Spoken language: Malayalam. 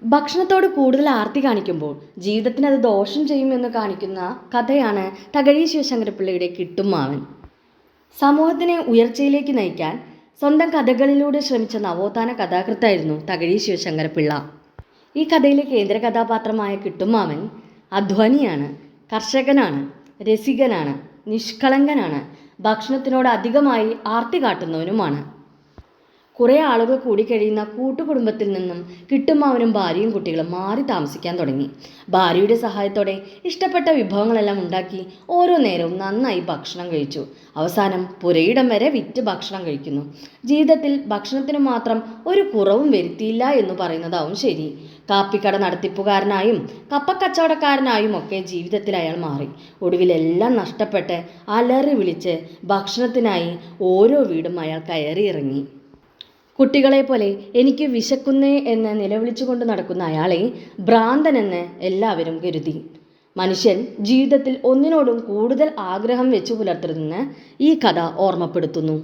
ഭക്ഷണത്തോട് കൂടുതൽ ആർത്തി കാണിക്കുമ്പോൾ ജീവിതത്തിന് അത് ദോഷം ചെയ്യുമെന്ന് കാണിക്കുന്ന കഥയാണ് തകഴി ശിവശങ്കരപ്പിള്ളയുടെ കിട്ടുമാവൻ. സമൂഹത്തിനെ ഉയർച്ചയിലേക്ക് നയിക്കാൻ സ്വന്തം കഥകളിലൂടെ ശ്രമിച്ച നവോത്ഥാന കഥാകൃത്തായിരുന്നു തകഴി ശിവശങ്കരപ്പിള്ള. ഈ കഥയിലെ കേന്ദ്ര കഥാപാത്രമായ കിട്ടുമാവൻ അധ്വാനിയാണ്, കർഷകനാണ്, രസികനാണ്, നിഷ്കളങ്കനാണ്, ഭക്ഷണത്തിനോട് അധികമായി ആർത്തി കാട്ടുന്നവനുമാണ്. കുറേ ആളുകൾ കൂടിക്കഴിയുന്ന കൂട്ടുകുടുംബത്തിൽ നിന്നും കിട്ടുമാവനും ഭാര്യയും കുട്ടികളും മാറി താമസിക്കാൻ തുടങ്ങി. ഭാര്യയുടെ സഹായത്തോടെ ഇഷ്ടപ്പെട്ട വിഭവങ്ങളെല്ലാം ഉണ്ടാക്കി ഓരോ നേരവും നന്നായി ഭക്ഷണം കഴിച്ചു. അവസാനം പുരയിടം വരെ വിറ്റ് ഭക്ഷണം കഴിക്കുന്നു. ജീവിതത്തിൽ ഭക്ഷണത്തിന് മാത്രം ഒരു കുറവും വരുത്തിയില്ല എന്ന് പറയുന്നതാവും ശരി. കാപ്പിക്കട നടത്തിപ്പുകാരനായും കപ്പക്കച്ചവടക്കാരനായും ഒക്കെ ജീവിതത്തിൽ അയാൾ മാറി. ഒടുവിലെല്ലാം നഷ്ടപ്പെട്ട് അലറി വിളിച്ച് ഭക്ഷണത്തിനായി ഓരോ വീടും അയാൾ കയറിയിറങ്ങി. കുട്ടികളെ പോലെ എനിക്ക് വിശക്കുന്നേ എന്ന് നിലവിളിച്ചുകൊണ്ട് നടക്കുന്ന അയാളെ ഭ്രാന്തനെന്ന് എല്ലാവരും കരുതി. മനുഷ്യൻ ജീവിതത്തിൽ ഒന്നിനോടും കൂടുതൽ ആഗ്രഹം വെച്ചു പുലർത്തരുതെന്ന് ഈ കഥ ഓർമ്മപ്പെടുത്തുന്നു.